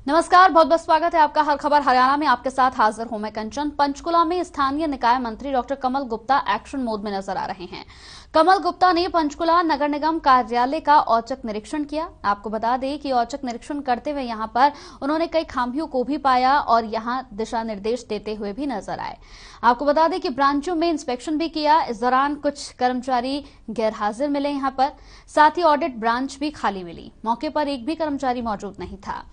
नमस्कार, बहुत बहुत स्वागत है आपका हर खबर हरियाणा में। आपके साथ हाजिर हूं मैं कंचन। पंचकुला में स्थानीय निकाय मंत्री डॉक्टर कमल गुप्ता एक्शन मोड में नजर आ रहे हैं। कमल गुप्ता ने पंचकुला नगर निगम कार्यालय का औचक निरीक्षण किया। आपको बता दें कि औचक निरीक्षण करते हुए यहां पर उन्होंने कई खामियों को भी पाया और यहां दिशा निर्देश देते हुए भी नजर आए। आपको बता दें कि ब्रांचों में इंस्पेक्शन भी किया। इस दौरान कुछ कर्मचारी गैर हाजिर मिले यहां पर, साथ ही ऑडिट ब्रांच भी खाली मिली। मौके पर एक भी कर्मचारी मौजूद नहीं था।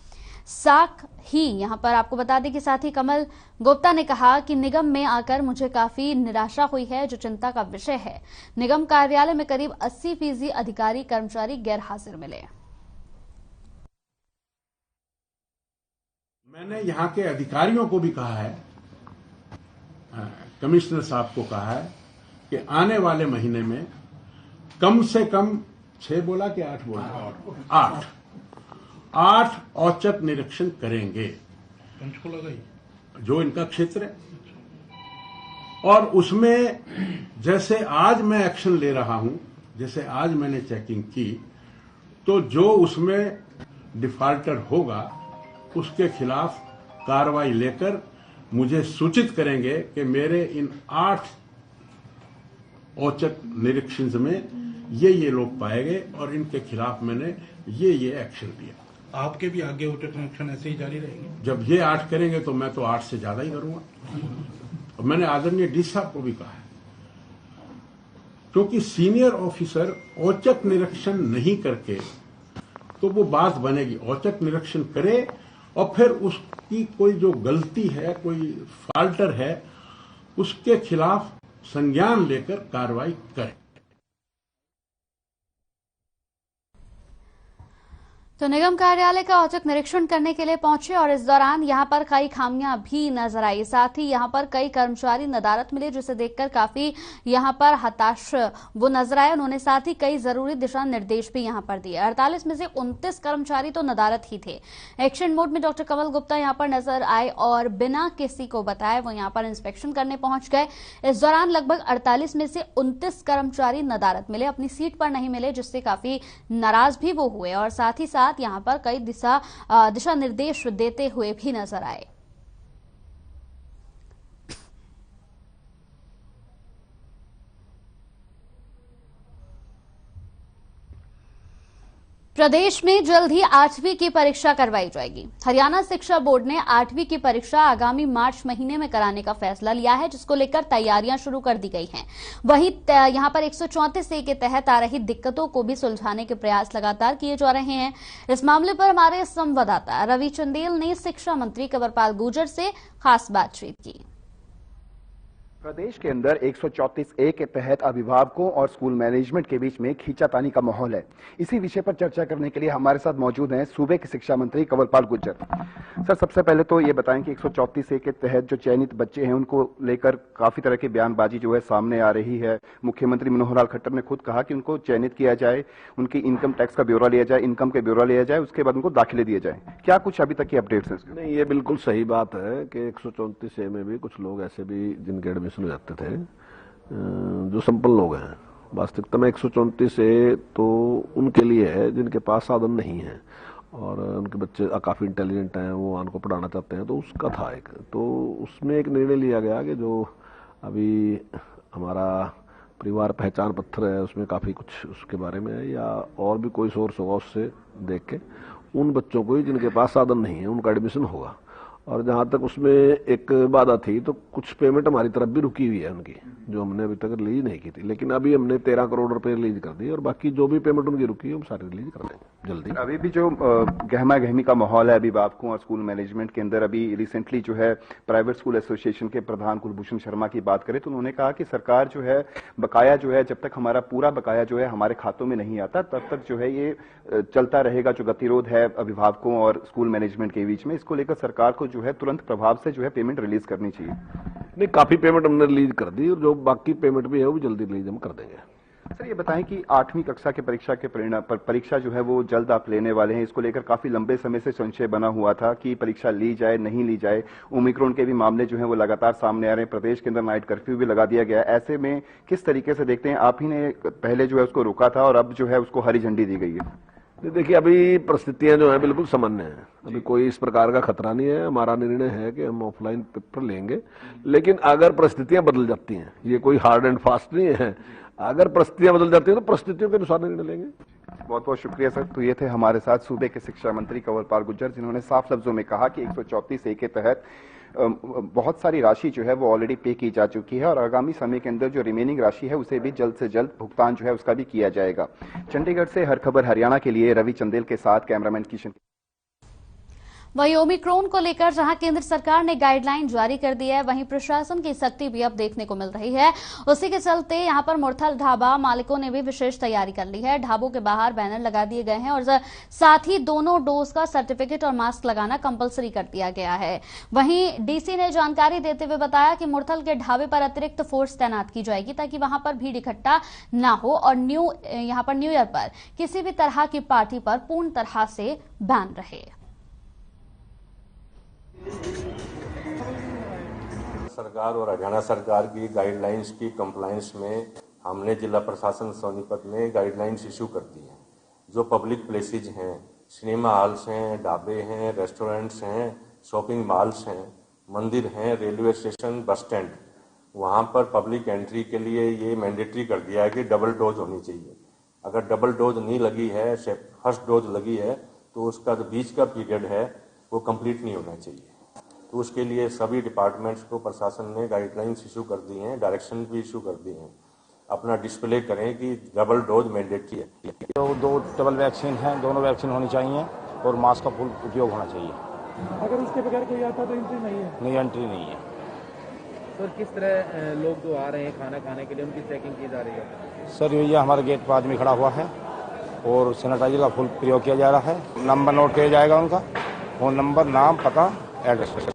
साथ ही यहां पर आपको बता दें कि साथ ही कमल गुप्ता ने कहा कि निगम में आकर मुझे काफी निराशा हुई है, जो चिंता का विषय है। निगम कार्यालय में करीब 80% अधिकारी कर्मचारी गैर हाजिर मिले। मैंने यहाँ के अधिकारियों को भी कहा है, कमिश्नर साहब को कहा है कि आने वाले महीने में कम से कम 6 बोला कि 8 बोला 8 औचक निरीक्षण करेंगे पंचकुला का जो इनका क्षेत्र है। और उसमें जैसे आज मैं एक्शन ले रहा हूं, जैसे आज मैंने चेकिंग की, तो जो उसमें डिफॉल्टर होगा उसके खिलाफ कार्रवाई लेकर मुझे सूचित करेंगे कि मेरे इन 8 औचक निरीक्षण में ये लोग पाए गए और इनके खिलाफ मैंने ये एक्शन लिया। आपके भी आगे औचक निरीक्षण ऐसे ही जारी रहेंगे? जब ये 8 करेंगे तो मैं तो 8 से ज्यादा ही करूंगा। और मैंने आदरणीय डी साहब को भी कहा है, क्योंकि सीनियर ऑफिसर औचक निरीक्षण नहीं करके तो वो बात बनेगी। औचक निरीक्षण करे और फिर उसकी कोई जो गलती है, कोई फाल्टर है, उसके खिलाफ संज्ञान लेकर कार्रवाई करे। तो निगम कार्यालय का औचक निरीक्षण करने के लिए पहुंचे और इस दौरान यहां पर कई खामियां भी नजर आई। साथ ही यहां पर कई कर्मचारी नदारत मिले, जिसे देखकर काफी यहां पर हताश वो नजर आए। उन्होंने साथ ही कई जरूरी दिशा निर्देश भी यहां पर दिए। 48 में से 29 कर्मचारी तो नदारत ही थे। एक्शन मोड में डॉक्टर कमल गुप्ता यहां पर नजर आए और बिना किसी को बताए वो यहां पर इंस्पेक्शन करने पहुंच गए। इस दौरान लगभग 48 में से 29 कर्मचारी नदारत मिले, अपनी सीट पर नहीं मिले, जिससे काफी नाराज भी वो हुए और साथ ही साथ यहां पर कई दिशा निर्देश देते हुए भी नजर आए। प्रदेश में जल्द ही 8वीं की परीक्षा करवाई जाएगी। हरियाणा शिक्षा बोर्ड ने 8वीं की परीक्षा आगामी मार्च महीने में कराने का फैसला लिया है, जिसको लेकर तैयारियां शुरू कर दी गई हैं। वहीं यहां पर 134A के तहत आ रही दिक्कतों को भी सुलझाने के प्रयास लगातार किए जा रहे हैं। इस मामले पर हमारे संवाददाता रवि चंदेल ने शिक्षा मंत्री कंवरपाल गुर्जर से खास बातचीत की। प्रदेश के अंदर 134A के तहत अभिभावकों और स्कूल मैनेजमेंट के बीच में खींचातानी का माहौल है। इसी विषय पर चर्चा करने के लिए हमारे साथ मौजूद हैं सूबे के शिक्षा मंत्री कंवरपाल गुर्जर। सर, सबसे पहले तो ये बताएं कि 134A के तहत जो चयनित बच्चे हैं उनको लेकर काफी तरह की बयानबाजी जो है सामने आ रही है। मुख्यमंत्री मनोहर लाल खट्टर ने खुद कहा कि उनको चयनित किया जाए, उनकी इनकम टैक्स का ब्यौरा लिया जाए, इनकम का ब्यौरा लिया जाए, उसके बाद उनको दाखिले दिए जाए। क्या कुछ अभी तक की अपडेट्स हैं? नहीं, ये बिल्कुल सही बात है कि 134A में भी कुछ लोग ऐसे भी जिनके एडमिशन हो जाते थे, जो संपन्न लोग हैं। वास्तविकता में 134A तो उनके लिए है जिनके पास साधन नहीं है और उनके बच्चे काफी इंटेलिजेंट हैं, वो उनको पढ़ाना चाहते हैं, तो उसका था एक। तो उसमें एक निर्णय लिया गया कि जो अभी हमारा परिवार पहचान पत्र है उसमें काफी कुछ उसके बारे में है, या और भी कोई सोर्स होगा उससे देख के उन बच्चों को ही जिनके पास साधन नहीं है उनका एडमिशन होगा। और जहां तक उसमें एक बाधा थी तो कुछ पेमेंट हमारी तरफ भी रुकी हुई है उनकी, जो हमने अभी तक रिलीज नहीं की थी, लेकिन अभी हमने 13 करोड़ रुपए रिलीज कर दी और बाकी जो भी पेमेंट उनकी रुकी है हम सारी रिलीज कर देंगे जल्दी। अभी भी जो गहमा गहमी का माहौल है अभिभावकों और स्कूल मैनेजमेंट के अंदर, अभी रिसेंटली जो है प्राइवेट स्कूल एसोसिएशन के प्रधान कुलभूषण शर्मा की बात करें तो उन्होंने कहा कि सरकार जो है बकाया जो है, जब तक हमारा पूरा बकाया जो है हमारे खातों में नहीं आता तब तक जो है ये चलता रहेगा। जो गतिरोध है अभिभावकों और स्कूल मैनेजमेंट के बीच में, इसको लेकर सरकार को जो है तुरंत प्रभाव से जो है पेमेंट रिलीज करनी चाहिए। नहीं, काफी पेमेंट हमने रिलीज कर दी और जो बाकी पेमेंट भी है वो भी जल्दी रिलीज हम कर देंगे। सर, ये बताएं कि 8वीं कक्षा के परीक्षा के परिणाम पर परीक्षा जो है वो जल्द आप लेने वाले हैं। इसको लेकर काफी लंबे समय से संशय बना हुआ था कि परीक्षा ली जाए नहीं ली जाए। ओमिक्रॉन के भी मामले जो है वो लगातार सामने आ रहे हैं। प्रदेश के अंदर नाइट कर्फ्यू भी लगा दिया गया है। ऐसे में किस तरीके से देखते हैं? आप ही ने पहले जो है उसको रोका था और अब जो है उसको हरी झंडी दी गई है। देखिए, अभी परिस्थितियां जो है बिल्कुल सामान्य है, अभी कोई इस प्रकार का खतरा नहीं है। हमारा निर्णय है कि हम ऑफलाइन पेपर लेंगे, लेकिन अगर परिस्थितियां बदल जाती हैं, ये कोई हार्ड एंड फास्ट नहीं है, अगर परिस्थितियां बदल जाती हैं तो परिस्थितियों के अनुसार निर्णय लेंगे। बहुत बहुत शुक्रिया सर। तो ये थे हमारे साथ सूबे के शिक्षा मंत्री कंवरपाल गुर्जर, जिन्होंने साफ लफ्जों में कहा कि 134A के तहत बहुत सारी राशि जो है वो ऑलरेडी पे की जा चुकी है और आगामी समय के अंदर जो रिमेनिंग राशि है उसे भी जल्द से जल्द भुगतान जो है उसका भी किया जाएगा। चंडीगढ़ से हर खबर हरियाणा के लिए रवि चंदेल के साथ कैमरामैन किशन। वहीं ओमिक्रॉन को लेकर जहां केंद्र सरकार ने गाइडलाइन जारी कर दी है, वहीं प्रशासन की सख्ती भी अब देखने को मिल रही है। उसी के चलते यहां पर मुरथल ढाबा मालिकों ने भी विशेष तैयारी कर ली है। ढाबों के बाहर बैनर लगा दिए गए हैं और साथ ही दोनों डोज का सर्टिफिकेट और मास्क लगाना कंपलसरी कर दिया गया है। वहीं डीसी ने जानकारी देते हुए बताया कि मुरथल के ढाबे पर अतिरिक्त फोर्स तैनात की जाएगी ताकि वहां पर भीड़ इकट्ठा न हो और यहां पर न्यू ईयर पर किसी भी तरह की पार्टी पर पूर्ण तरह से बैन रहे। सरकार और हरियाणा सरकार की गाइडलाइंस की कंप्लायंस में हमने जिला प्रशासन सोनीपत में गाइडलाइंस इशू कर दी हैं। जो पब्लिक प्लेसेज हैं, सिनेमा हॉल्स हैं, ढाबे हैं, रेस्टोरेंट्स हैं, शॉपिंग मॉल्स हैं, मंदिर हैं, रेलवे स्टेशन, बस स्टैंड, वहाँ पर पब्लिक एंट्री के लिए ये मैंडेटरी कर दिया है कि डबल डोज होनी चाहिए। अगर डबल डोज नहीं लगी है, फर्स्ट डोज लगी है, तो उसका जो बीच का पीरियड है वो कंप्लीट नहीं होना चाहिए। तो उसके लिए सभी डिपार्टमेंट्स को प्रशासन ने गाइडलाइंस इशू कर दी हैं, डायरेक्शन भी इशू कर दिए हैं। अपना डिस्प्ले करें कि डबल डोज मैंडेटरी है। तो 2 डबल वैक्सीन हैं, दोनों वैक्सीन होनी चाहिए और मास्क का फुल उपयोग होना चाहिए। अगर उसके बगैर कोई आता तो एंट्री नहीं है? नहीं, एंट्री नहीं है। सर, किस तरह लोग जो आ रहे हैं खाना खाने के लिए उनकी चेकिंग की जा रही है? सर, ये हमारे गेट पर आदमी खड़ा हुआ है और सैनिटाइजर का फुल प्रयोग किया जा रहा है। नंबर नोट किया जाएगा, उनका फोन नंबर, नाम, पता, एड्रेस।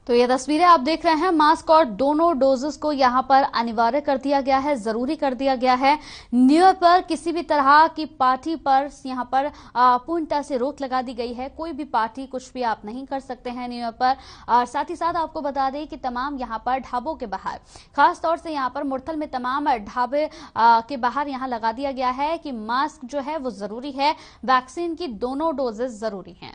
तो ये तस्वीरें आप देख रहे हैं, मास्क और दोनों डोजेस को यहां पर अनिवार्य कर दिया गया है, जरूरी कर दिया गया है। न्यू ईयर पर किसी भी तरह की पार्टी पर यहां पर पूर्णतः से रोक लगा दी गई है। कोई भी पार्टी कुछ भी आप नहीं कर सकते हैं न्यू ईयर पर। और साथ ही साथ आपको बता दें कि तमाम यहां पर ढाबों के बाहर, खासतौर से यहां पर मुरथल में तमाम ढाबे के बाहर यहां लगा दिया गया है कि मास्क जो है वो जरूरी है, वैक्सीन की दोनों डोजेस जरूरी हैं।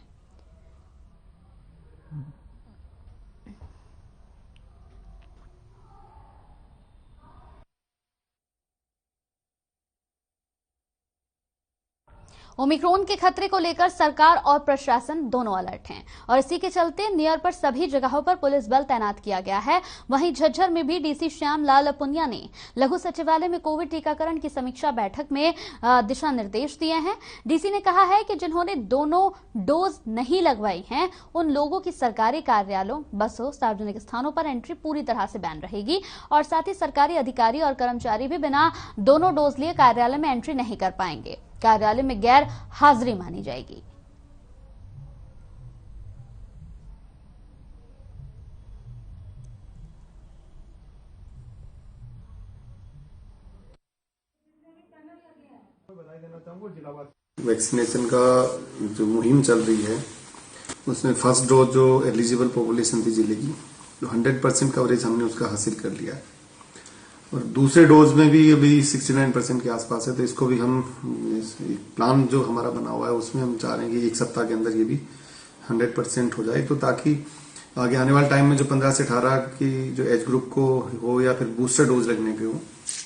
ओमिक्रॉन के खतरे को लेकर सरकार और प्रशासन दोनों अलर्ट हैं और इसी के चलते न्यू ईयर पर सभी जगहों पर पुलिस बल तैनात किया गया है। वहीं झज्जर में भी डीसी श्याम लाल पुनिया ने लघु सचिवालय में कोविड टीकाकरण की समीक्षा बैठक में दिशा निर्देश दिए हैं। डीसी ने कहा है कि जिन्होंने दोनों डोज नहीं लगवाई हैं उन लोगों की सरकारी कार्यालयों, बसों, सार्वजनिक स्थानों पर एंट्री पूरी तरह से बैन रहेगी और साथ ही सरकारी अधिकारी और कर्मचारी भी बिना दोनों डोज लिए कार्यालय में एंट्री नहीं कर पाएंगे। कार्यालय में गैर हाजिरी मानी जाएगी। वैक्सीनेशन का जो मुहिम चल रही है उसमें फर्स्ट डोज जो एलिजिबल पॉपुलेशन थी जिले की, जो 100% कवरेज हमने उसका हासिल कर लिया है और दूसरे डोज में भी अभी 69% के आसपास है। तो इसको भी हम प्लान जो हमारा बना हुआ है उसमें हम चाह रहे हैं कि 1 सप्ताह के अंदर ये भी 100% हो जाए, तो ताकि आगे आने वाले टाइम में जो 15 से 18 की जो एज ग्रुप को हो या फिर बूस्टर डोज लगने के हो,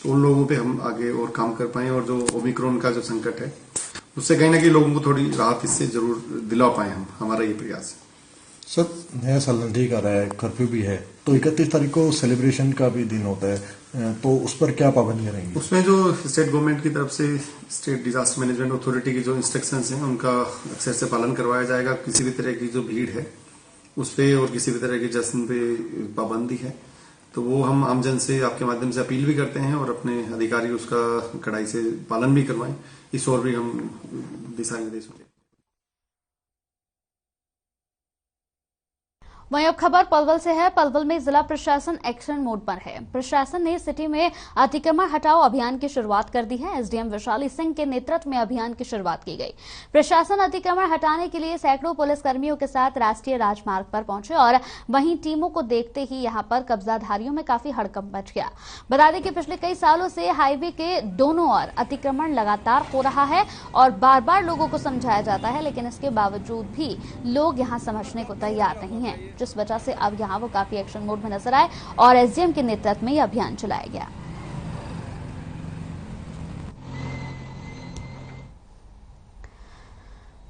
तो उन लोगों पे हम आगे और काम कर पाए और जो ओमिक्रॉन का जो संकट है उससे कहीं ना कहीं लोगों को थोड़ी राहत इससे जरूर दिला पाए हम, हमारा ये प्रयास है। सर, नया साल नजदीक आ रहा है, कर्फ्यू भी है, तो 31 तारीख को सेलिब्रेशन का भी दिन होता है, तो उस पर क्या पाबंदियां रहेंगी? उसमें जो स्टेट गवर्नमेंट की तरफ से स्टेट डिजास्टर मैनेजमेंट अथॉरिटी की जो इंस्ट्रक्शंस हैं उनका अक्सर से पालन करवाया जाएगा। किसी भी तरह की जो भीड़ है उस पर और किसी भी तरह के जश्न पे पाबंदी है, तो वो हम आमजन से आपके माध्यम से अपील भी करते हैं और अपने अधिकारी उसका कड़ाई से पालन भी करवाएं, इस और भी हम दिशा निर्देश होंगे। वहीं अब खबर पलवल से है। पलवल में जिला प्रशासन एक्शन मोड पर है। प्रशासन ने सिटी में अतिक्रमण हटाओ अभियान की शुरुआत कर दी है। एसडीएम वैशाली सिंह के नेतृत्व में अभियान की शुरुआत की गई। प्रशासन अतिक्रमण हटाने के लिए सैकड़ों पुलिसकर्मियों के साथ राष्ट्रीय राजमार्ग पर पहुंचे और वहीं टीमों को देखते ही यहां पर कब्जाधारियों में काफी हड़कंप मच गया। बता दें कि पिछले कई सालों से हाईवे के दोनों ओर अतिक्रमण लगातार हो रहा है और बार बार लोगों को समझाया जाता है, लेकिन इसके बावजूद भी लोग यहां समझने को तैयार नहीं है, जिस वजह से अब यहां वो काफी एक्शन मोड में नजर आए और एसडीएम के नेतृत्व में यह अभियान चलाया गया।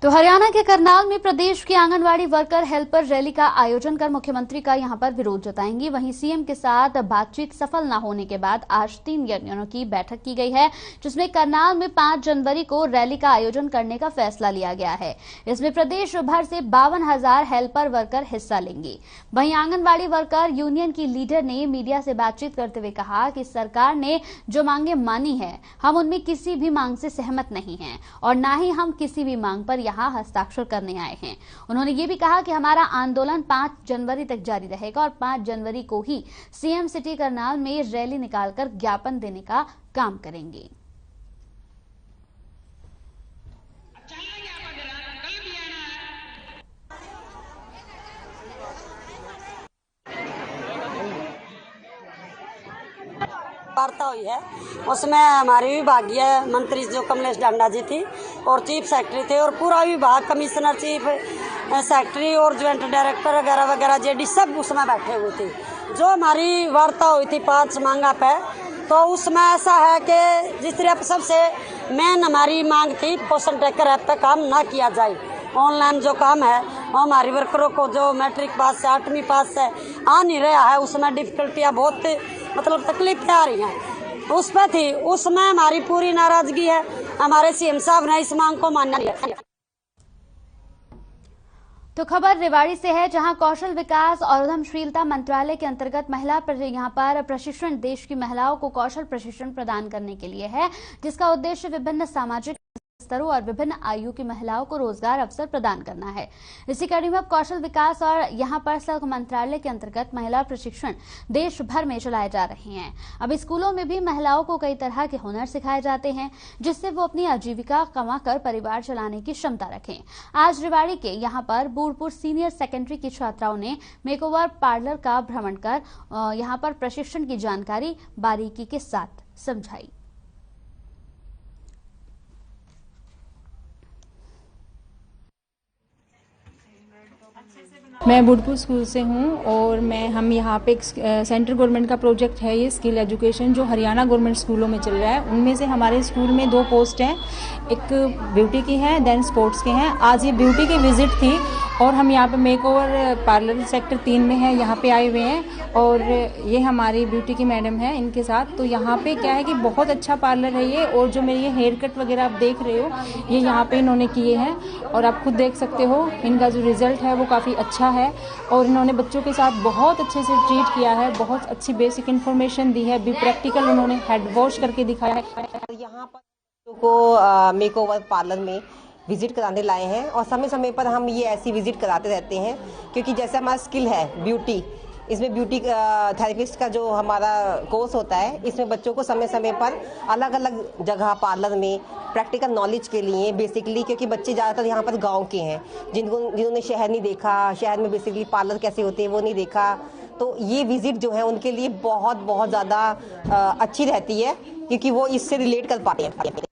तो हरियाणा के करनाल में प्रदेश की आंगनवाड़ी वर्कर हेल्पर रैली का आयोजन कर मुख्यमंत्री का यहां पर विरोध जताएंगी। वहीं सीएम के साथ बातचीत सफल न होने के बाद आज 3 यूनियनों की बैठक की गई है, जिसमें करनाल में 5 जनवरी को रैली का आयोजन करने का फैसला लिया गया है। इसमें प्रदेश भर से 52,000 हेल्पर वर्कर हिस्सा लेंगी। वहीं आंगनवाड़ी वर्कर यूनियन की लीडर ने मीडिया से बातचीत करते हुए कहा कि सरकार ने जो मांगे मानी है, हम उनमें किसी भी मांग से सहमत नहीं हैं और न ही हम किसी भी मांग पर यहां हस्ताक्षर करने आए हैं। उन्होंने ये भी कहा कि हमारा आंदोलन 5 जनवरी तक जारी रहेगा और 5 जनवरी को ही सीएम सिटी करनाल में रैली निकालकर ज्ञापन देने का काम करेंगे। वार्ता हुई है, उसमें हमारी विभागीय मंत्री जो कमलेश डांडा जी थी और चीफ सेक्रेटरी थे और पूरा विभाग, कमिश्नर, चीफ सेक्रेटरी और ज्वाइंट डायरेक्टर वगैरह वगैरह जेडी सब उसमें बैठे हुए थे। जो हमारी वार्ता हुई थी 5 मांगा पे, तो उसमें ऐसा है कि जिस तरह सबसे मेन हमारी मांग थी पोषण ट्रैकर ऐप पे काम ना किया जाए। ऑनलाइन जो काम है वो हमारी वर्करों को जो मैट्रिक पास से 8वीं पास से आ नहीं रहा है, उसमें डिफिकल्टियाँ बहुत मतलब तकलीफें आ रही हैं, उस पर थी। उसमें हमारी पूरी नाराजगी है। हमारे सीएम साहब ने इस मांग को मान्य किया। तो खबर रेवाड़ी से है, जहां कौशल विकास और उद्यमशीलता मंत्रालय के अंतर्गत यहां पर प्रशिक्षण देश की महिलाओं को कौशल प्रशिक्षण प्रदान करने के लिए है, जिसका उद्देश्य विभिन्न सामाजिक स्तरों और विभिन्न आयु की महिलाओं को रोजगार अवसर प्रदान करना है। इसी कड़ी में अब कौशल विकास और यहां पर श्रम मंत्रालय के अंतर्गत महिला प्रशिक्षण देश भर में चलाए जा रहे हैं। अब स्कूलों में भी महिलाओं को कई तरह के हुनर सिखाए जाते हैं, जिससे वो अपनी आजीविका कमाकर परिवार चलाने की क्षमता रखें। आज रेवाड़ी के यहां पर बूढ़पुर सीनियर सेकेंडरी की छात्राओं ने मेकओवर पार्लर का भ्रमण कर यहां पर प्रशिक्षण की जानकारी बारीकी के साथ समझाई। मैं बुढ़पुर स्कूल से हूँ और हम यहाँ पे एक सेंट्रल गवर्नमेंट का प्रोजेक्ट है, ये स्किल एजुकेशन जो हरियाणा गवर्नमेंट स्कूलों में चल रहा है। उनमें से हमारे स्कूल में 2 पोस्ट हैं, एक ब्यूटी की है, देन स्पोर्ट्स के हैं। आज ये ब्यूटी की विजिट थी और हम यहाँ पे मेकओवर पार्लर सेक्टर 3 में है, यहाँ पे आए हुए हैं और ये हमारी ब्यूटी की मैडम है इनके साथ। तो यहाँ पे क्या है कि बहुत अच्छा पार्लर है ये, और जो मेरे ये हेयर कट वगैरह आप देख रहे हो ये यहाँ पे इन्होंने किए हैं और आप खुद देख सकते हो इनका जो रिजल्ट है वो काफ़ी अच्छा है। और इन्होंने बच्चों के साथ बहुत अच्छे से ट्रीट किया है, बहुत अच्छी बेसिक इन्फॉर्मेशन दी है, भी प्रैक्टिकल उन्होंने हेड वॉश करके दिखाया है। यहाँ पर को मेकओवर पार्लर में विजिट कराने लाए हैं और समय समय पर हम ये ऐसी विजिट कराते रहते हैं, क्योंकि जैसे हमारा स्किल है ब्यूटी, इसमें ब्यूटी थेरेपिस्ट का जो हमारा कोर्स होता है, इसमें बच्चों को समय समय पर अलग अलग जगह पार्लर में प्रैक्टिकल नॉलेज के लिए बेसिकली, क्योंकि बच्चे ज़्यादातर यहाँ पर गांव के हैं जिन्होंने शहर नहीं देखा, शहर में बेसिकली पार्लर कैसे होते हैं वो नहीं देखा, तो ये विजिट जो है उनके लिए बहुत बहुत ज़्यादा अच्छी रहती है, क्योंकि वो इससे रिलेट कर पाते हैं।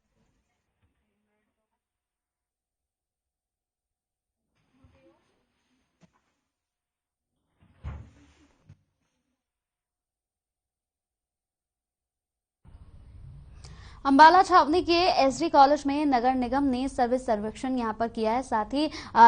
अंबाला छावनी के एसडी कॉलेज में नगर निगम ने सर्विस सर्वेक्षण यहां पर किया है। साथ ही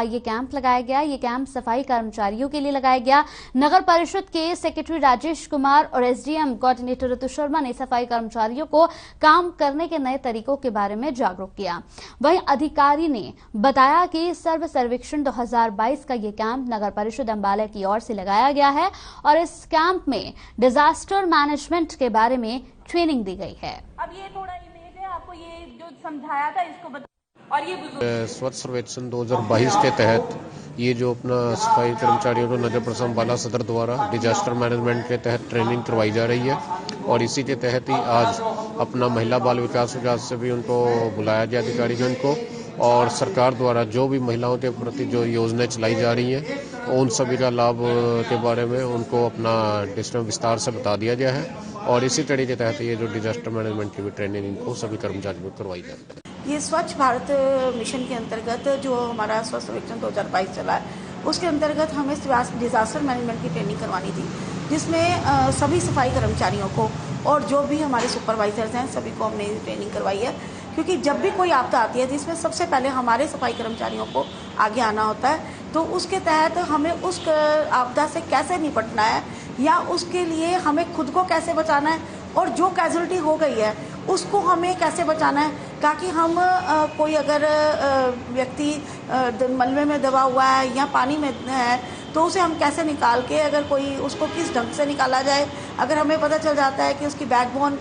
ये कैंप लगाया गया। ये कैंप सफाई कर्मचारियों के लिए लगाया गया। नगर परिषद के सेक्रेटरी राजेश कुमार और एसडीएम कोऑर्डिनेटर ऋतु शर्मा ने सफाई कर्मचारियों को काम करने के नए तरीकों के बारे में जागरूक किया। वहीं अधिकारी ने बताया कि सर्विस सर्वेक्षण 2022 का ये कैंप नगर परिषद अंबाला की ओर से लगाया गया है और इस कैंप में डिजास्टर मैनेजमेंट के बारे में ट्रेनिंग दी गई है। अब ये थोड़ा इमेज है, आपको ये जो समझाया था इसको बता। और ये स्वच्छ सर्वेक्षण 2022 के तहत ये जो अपना सफाई कर्मचारियों को नगर प्रशासन अम्बाला सदर द्वारा डिजास्टर मैनेजमेंट के तहत ट्रेनिंग करवाई जा रही है और इसी के तहत ही आज अपना महिला बाल विकास विभाग से भी उनको बुलाया गया अधिकारीगण को और सरकार द्वारा जो भी महिलाओं के प्रति जो योजनाएं चलाई जा रही हैं उन सभी का लाभ के बारे में उनको अपना विस्तार से बता दिया गया है और इसी तरीके के तहत ये जो डिजास्टर मैनेजमेंट की भी ट्रेनिंग इनको सभी कर्मचारियों को करवाई जाती है। ये स्वच्छ भारत मिशन के अंतर्गत जो हमारा स्वच्छ सर्वेक्षण 2022 चला है उसके अंतर्गत हमें डिजास्टर मैनेजमेंट की ट्रेनिंग करवानी थी, जिसमें सभी सफाई कर्मचारियों को और जो भी हमारे सुपरवाइजर्स हैं सभी को हमने ट्रेनिंग करवाई है, क्योंकि जब भी कोई आपदा आती है जिसमें सबसे पहले हमारे सफाई कर्मचारियों को आगे आना होता है, तो उसके तहत हमें उस आपदा से कैसे निपटना है या उसके लिए हमें खुद को कैसे बचाना है और जो कैजुअलिटी हो गई है उसको हमें कैसे बचाना है, ताकि हम कोई अगर व्यक्ति मलबे में दबा हुआ है या पानी में है तो उसे हम कैसे निकाल के अगर कोई उसको किस ढंग से निकाला जाए, अगर हमें पता चल जाता है कि उसकी बैकबोन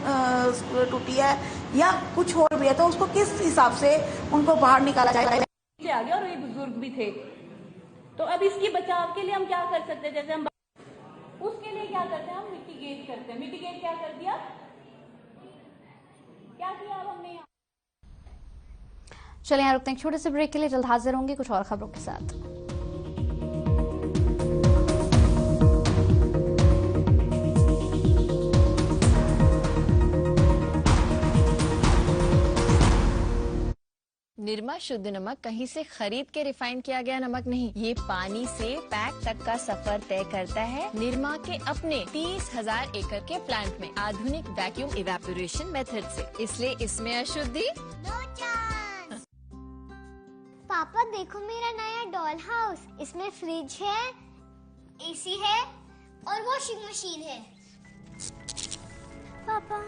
टूटी है या कुछ और भी है तो उसको किस हिसाब से उनको बाहर निकाला जाए। आ गया और ये बुजुर्ग भी थे, तो अब इसकी बचाव के लिए हम क्या कर सकते हैं? जैसे हम उसके लिए क्या करते हैं, हम मिटिगेट करते हैं। मिटिगेट क्या कर दिया, क्या किया अब हमने? चलिए यहाँ रुकते हैं छोटे से ब्रेक के लिए, जल्द हाजिर होंगे कुछ और खबरों के साथ। निरमा शुद्ध नमक कहीं से खरीद के रिफाइन किया गया नमक नहीं, ये पानी से पैक तक का सफर तय करता है निरमा के अपने 30,000 एकड़ के प्लांट में आधुनिक वैक्यूम इवेपोरेशन मेथड से, इसलिए इसमें अशुद्धि। पापा देखो मेरा नया डॉल हाउस, इसमें फ्रिज है, एसी है और वॉशिंग मशीन है। पापा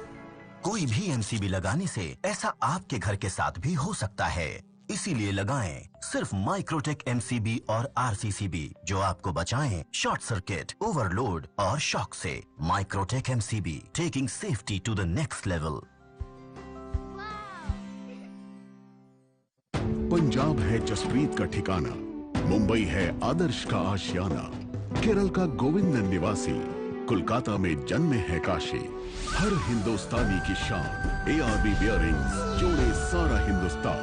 कोई भी एमसीबी लगाने से ऐसा आपके घर के साथ भी हो सकता है, इसीलिए लगाएं सिर्फ माइक्रोटेक एमसीबी और आरसीसीबी जो आपको बचाएं शॉर्ट सर्किट, ओवरलोड और शॉक से। Microtek MCB, taking safety to the next level. Punjab है जसप्रीत का ठिकाना, मुंबई है आदर्श का आशियाना, केरल का गोविंदन निवासी, कोलकाता में जन्मे है काशी। हर हिंदुस्तानी की शान एआरबी बियरिंग्स जोड़े सारा Hindustan.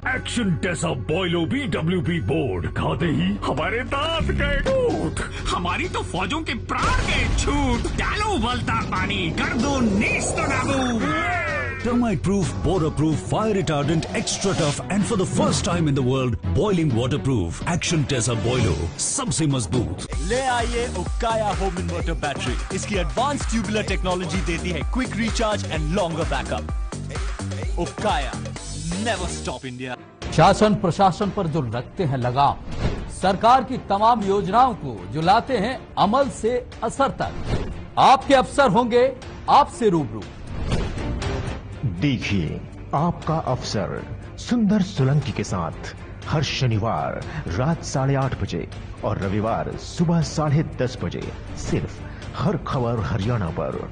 Action TESA Boilo BWP board खाते ही हमारे दांत गए टूट, हमारी तो फौजों के प्राण गए छूट। डालो उबलता पानी, कर दो नेस्त नाबूद। Termite proof, border proof, fire retardant, extra tough and for the first time in the world, boiling waterproof. Action Tesa Boilo, सबसे मजबूत। ले आइए उक्काया होम इन्वर्टर बैटरी, इसकी एडवांस ट्यूबुलर टेक्नोलॉजी देती है quick recharge and longer backup. Okaya, never stop India. शासन प्रशासन पर जो रखते हैं लगाम, सरकार की तमाम योजनाओं को जो लाते हैं अमल से असर तक, आपके अफसर होंगे आपसे रूबरू। देखिए आपका अफसर सुंदर सोलंकी के साथ हर शनिवार रात 8:30 बजे और रविवार सुबह 10:30 बजे सिर्फ हर खबर हरियाणा पर।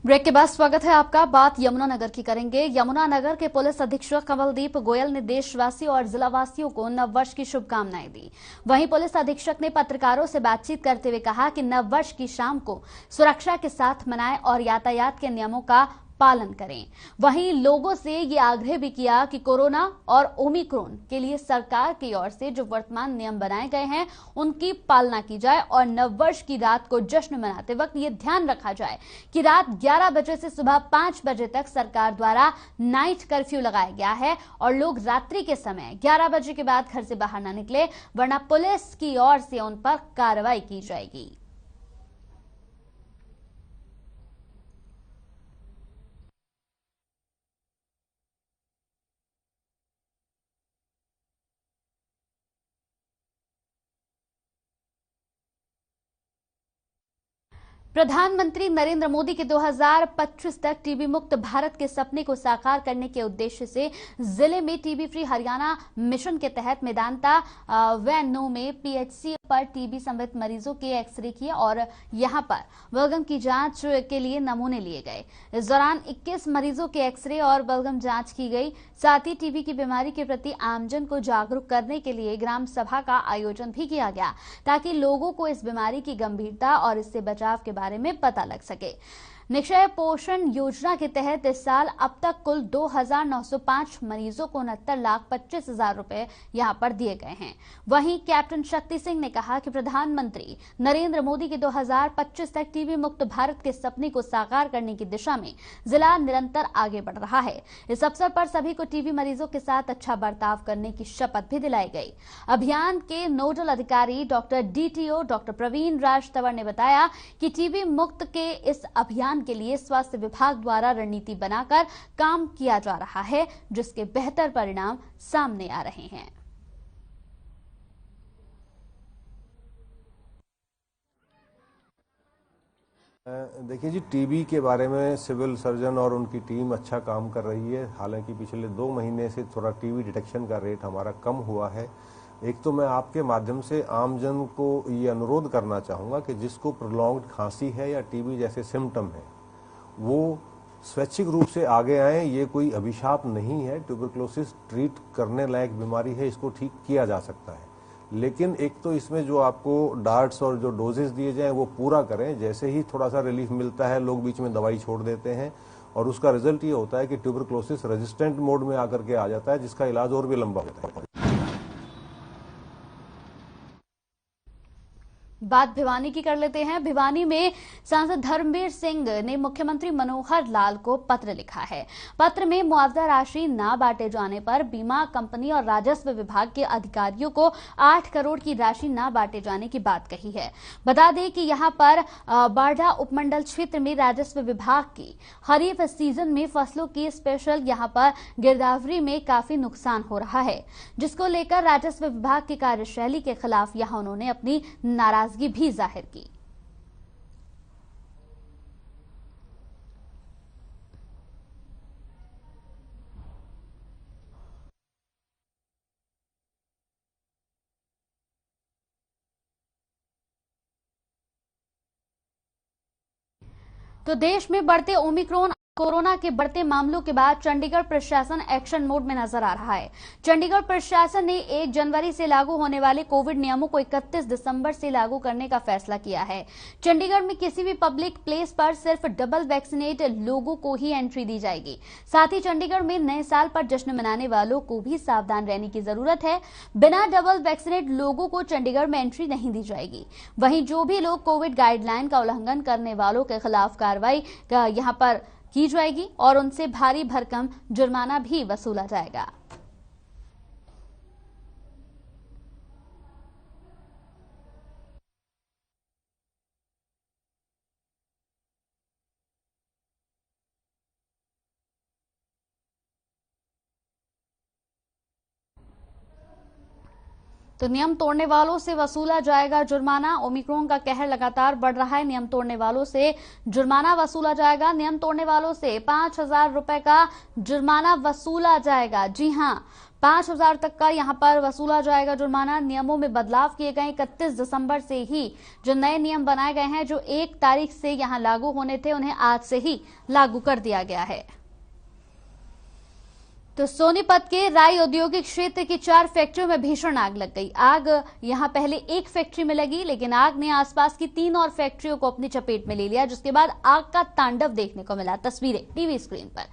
ब्रेक के बाद स्वागत है आपका। बात यमुनानगर की करेंगे। यमुनानगर के पुलिस अधीक्षक कमलदीप गोयल ने देशवासी और जिलावासियों को नववर्ष की शुभकामनाएं दी। वहीं पुलिस अधीक्षक ने पत्रकारों से बातचीत करते हुए कहा कि नववर्ष की शाम को सुरक्षा के साथ मनाएं और यातायात के नियमों का पालन करें। वहीं लोगों से ये आग्रह भी किया कि कोरोना और ओमिक्रॉन के लिए सरकार की ओर से जो वर्तमान नियम बनाए गए हैं उनकी पालना की जाए और नववर्ष की रात को जश्न मनाते वक्त ये ध्यान रखा जाए कि रात 11 बजे से सुबह 5 बजे तक सरकार द्वारा नाइट कर्फ्यू लगाया गया है और लोग रात्रि के समय 11 बजे के बाद घर से बाहर न निकले, वरना पुलिस की ओर से उन पर कार्रवाई की जाएगी। प्रधानमंत्री नरेंद्र मोदी के 2025 तक टीबी मुक्त भारत के सपने को साकार करने के उद्देश्य से जिले में टीबी फ्री हरियाणा मिशन के तहत मेदांता व नौ में पीएचसी पर टीबी संबंधित मरीजों के एक्सरे किए और यहां पर बलगम की जांच के लिए नमूने लिए गए। इस दौरान 21 मरीजों के एक्सरे और बलगम जांच की गई। साथ ही टीबी की बीमारी के प्रति आमजन को जागरूक करने के लिए ग्राम सभा का आयोजन भी किया गया ताकि लोगों को इस बीमारी की गंभीरता और इससे बचाव के बारे में पता लग सके। निक्षय पोषण योजना के तहत इस साल अब तक कुल 2,905 मरीजों को 69,25,000 रुपए यहां पर दिए गए हैं। वहीं कैप्टन शक्ति सिंह ने कहा कि प्रधानमंत्री नरेंद्र मोदी के 2025 तक टीबी मुक्त भारत के सपने को साकार करने की दिशा में जिला निरंतर आगे बढ़ रहा है। इस अवसर पर सभी को टीबी मरीजों के साथ अच्छा बर्ताव करने की शपथ भी दिलाई गई। अभियान के नोडल अधिकारी डॉक्टर DTO डॉक्टर प्रवीण राज तंवर ने बताया कि टीबी मुक्त के इस अभियान के लिए स्वास्थ्य विभाग द्वारा रणनीति बनाकर काम किया जा रहा है, जिसके बेहतर परिणाम सामने आ रहे हैं। देखिए जी, टीबी के बारे में सिविल सर्जन और उनकी टीम अच्छा काम कर रही है। हालांकि पिछले 2 महीने से थोड़ा टीबी डिटेक्शन का रेट हमारा कम हुआ है। एक तो मैं आपके माध्यम से आमजन को ये अनुरोध करना चाहूँगा कि जिसको प्रोलॉन्ग्ड खांसी है या टीबी जैसे सिम्टम है वो स्वैच्छिक रूप से आगे आए। ये कोई अभिशाप नहीं है। ट्यूबरक्लोसिस ट्रीट करने लायक बीमारी है, इसको ठीक किया जा सकता है। लेकिन एक तो इसमें जो आपको डार्ट्स और जो डोजेस दिए जाएं वो पूरा करें। जैसे ही थोड़ा सा रिलीफ मिलता है लोग बीच में दवाई छोड़ देते हैं और उसका रिजल्ट ये होता है कि ट्यूबरक्लोसिस रेजिस्टेंट मोड में आकर के आ जाता है, जिसका इलाज और भी लंबा होता है। बात भिवानी की कर लेते हैं। भिवानी में सांसद धर्मवीर सिंह ने मुख्यमंत्री मनोहर लाल को पत्र लिखा है। पत्र में मुआवजा राशि ना बांटे जाने पर बीमा कंपनी और राजस्व विभाग के अधिकारियों को 8 करोड़ की राशि ना बांटे जाने की बात कही है। बता दें कि यहां पर बाढ़ा उपमंडल क्षेत्र में राजस्व विभाग की खरीफ सीजन में फसलों की स्पेशल यहां पर गिरदावरी में काफी नुकसान हो रहा है, जिसको लेकर राजस्व विभाग की कार्यशैली के खिलाफ यहां उन्होंने अपनी नाराजगी भी जाहिर की। तो देश में बढ़ते ओमिक्रॉन कोरोना के बढ़ते मामलों के बाद चंडीगढ़ प्रशासन एक्शन मोड में नजर आ रहा है। चंडीगढ़ प्रशासन ने 1 जनवरी से लागू होने वाले कोविड नियमों को 31 दिसंबर से लागू करने का फैसला किया है। चंडीगढ़ में किसी भी पब्लिक प्लेस पर सिर्फ डबल वैक्सीनेट लोगों को ही एंट्री दी जाएगी। साथ ही चंडीगढ़ में नए साल पर जश्न मनाने वालों को भी सावधान रहने की जरूरत है। बिना डबल वैक्सीनेट लोगों को चंडीगढ़ में एंट्री नहीं दी जाएगी। वहीं जो भी लोग कोविड गाइडलाइन का उल्लंघन करने वालों के खिलाफ कार्रवाई यहां पर की जाएगी और उनसे भारी भरकम जुर्माना भी वसूला जाएगा। तो नियम तोड़ने वालों से वसूला जाएगा जुर्माना। ओमिक्रॉन का कहर लगातार बढ़ रहा है। नियम तोड़ने वालों से जुर्माना वसूला जाएगा। नियम तोड़ने वालों से 5,000 रुपए का जुर्माना वसूला जाएगा। जी हां, 5,000 तक का यहां पर वसूला जाएगा जुर्माना। नियमों में बदलाव किए गए। 31 दिसंबर से ही जो नए नियम बनाए गए हैं, जो 1 तारीख से यहां लागू होने थे, उन्हें आज से ही लागू कर दिया गया है। तो सोनीपत के राय औद्योगिक क्षेत्र की 4 फैक्ट्रियों में भीषण आग लग गई। आग यहां पहले 1 फैक्ट्री में लगी, लेकिन आग ने आसपास की 3 और फैक्ट्रियों को अपनी चपेट में ले लिया, जिसके बाद आग का तांडव देखने को मिला। तस्वीरें टीवी स्क्रीन पर।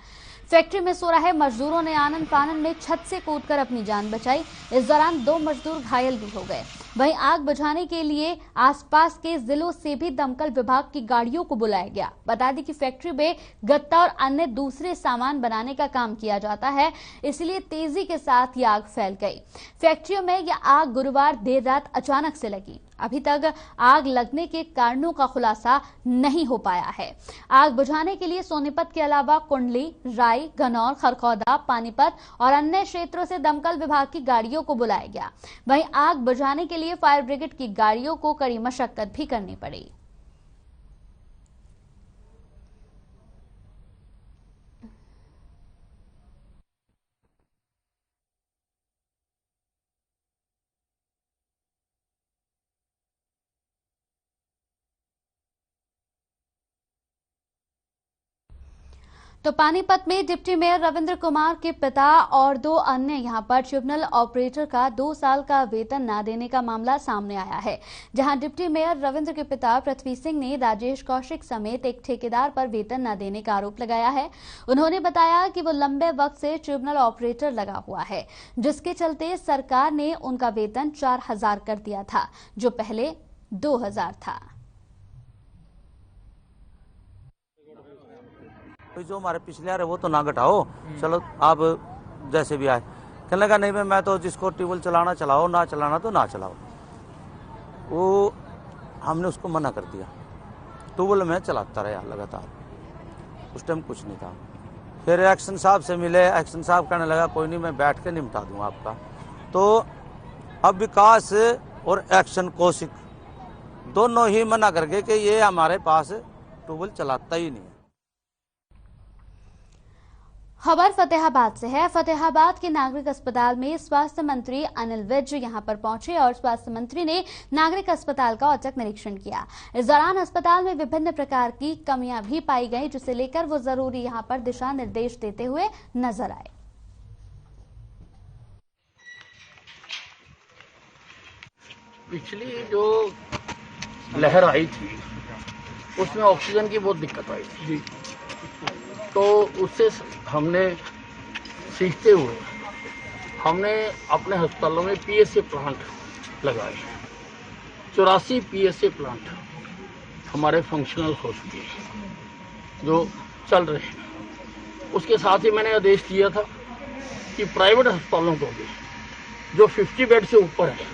फैक्ट्री में सो रहे मजदूरों ने आनन फानन में छत से कूदकर अपनी जान बचाई। इस दौरान 2 मजदूर घायल भी हो गए। वहीं आग बुझाने के लिए आसपास के जिलों से भी दमकल विभाग की गाड़ियों को बुलाया गया। बता दें कि फैक्ट्री में गत्ता और अन्य दूसरे सामान बनाने का काम किया जाता है, इसलिए तेजी के साथ ये आग फैल गई। फैक्ट्रियों में यह आग गुरुवार देर रात अचानक से लगी। अभी तक आग लगने के कारणों का खुलासा नहीं हो पाया है। आग बुझाने के लिए सोनीपत के अलावा कुंडली, राय, घनौर, खरखौदा, पानीपत और अन्य क्षेत्रों से दमकल विभाग की गाड़ियों को बुलाया गया। वहीं आग बुझाने के लिए फायर ब्रिगेड की गाड़ियों को कड़ी मशक्कत भी करनी पड़ी। तो पानीपत में डिप्टी मेयर रविंद्र कुमार के पिता और 2 अन्य यहां पर ट्रिब्यूनल ऑपरेटर का 2 साल का वेतन न देने का मामला सामने आया है, जहां डिप्टी मेयर रविंद्र के पिता पृथ्वी सिंह ने राजेश कौशिक समेत एक ठेकेदार पर वेतन न देने का आरोप लगाया है। उन्होंने बताया कि वो लंबे वक्त से ट्रिब्यूनल ऑपरेटर लगा हुआ है, जिसके चलते सरकार ने उनका वेतन 4000 कर दिया था, जो पहले 2000 था। जो हमारे पिछले आ रहे वो तो ना घटाओ, चलो आप जैसे भी आए। कहने लगा नहीं मैं तो जिसको ट्यूबवेल चलाना चलाओ, ना चलाना तो ना चलाओ। वो हमने उसको मना कर दिया। ट्यूबवेल में चलाता रहा लगातार, उस टाइम कुछ नहीं था। फिर एक्शन साहब से मिले, एक्शन साहब कहने लगा कोई नहीं मैं बैठ के निपटा दूंगा आपका। तो अब विकास और एक्शन कौशिक दोनों ही मना कर गए कि ये हमारे पास ट्यूबवेल चलाता ही नहीं है। खबर फतेहाबाद से है। फतेहाबाद के नागरिक अस्पताल में स्वास्थ्य मंत्री अनिल विज यहां पर पहुंचे और स्वास्थ्य मंत्री ने नागरिक अस्पताल का औचक निरीक्षण किया। इस दौरान अस्पताल में विभिन्न प्रकार की कमियां भी पाई गई, जिसे लेकर वो जरूरी यहां पर दिशा निर्देश देते हुए नजर आए। पिछली जो लहर आई थी उसमें ऑक्सीजन की बहुत दिक्कत आई थी, तो उससे हमने सीखते हुए हमने अपने अस्पतालों में पीएसए प्लांट लगाए। 84 पीएसए प्लांट हमारे फंक्शनल हो चुके हैं, जो चल रहे हैं। उसके साथ ही मैंने आदेश दिया था कि प्राइवेट अस्पतालों को भी जो 50 बेड से ऊपर है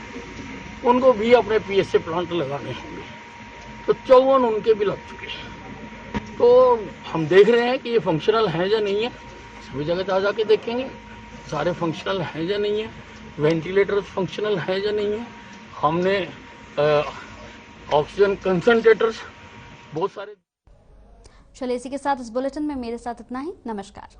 उनको भी अपने पीएसए प्लांट लगाने होंगे। तो 54 उनके भी लग चुके हैं। तो हम देख रहे हैं कि ये फंक्शनल है या नहीं है, सभी जगह जा के देखेंगे सारे फंक्शनल हैं या नहीं है, वेंटिलेटर फंक्शनल है या नहीं है। हमने ऑक्सीजन कंसंट्रेटर्स बहुत सारे। चलिए इसी के साथ इस बुलेटिन में मेरे साथ इतना ही। नमस्कार।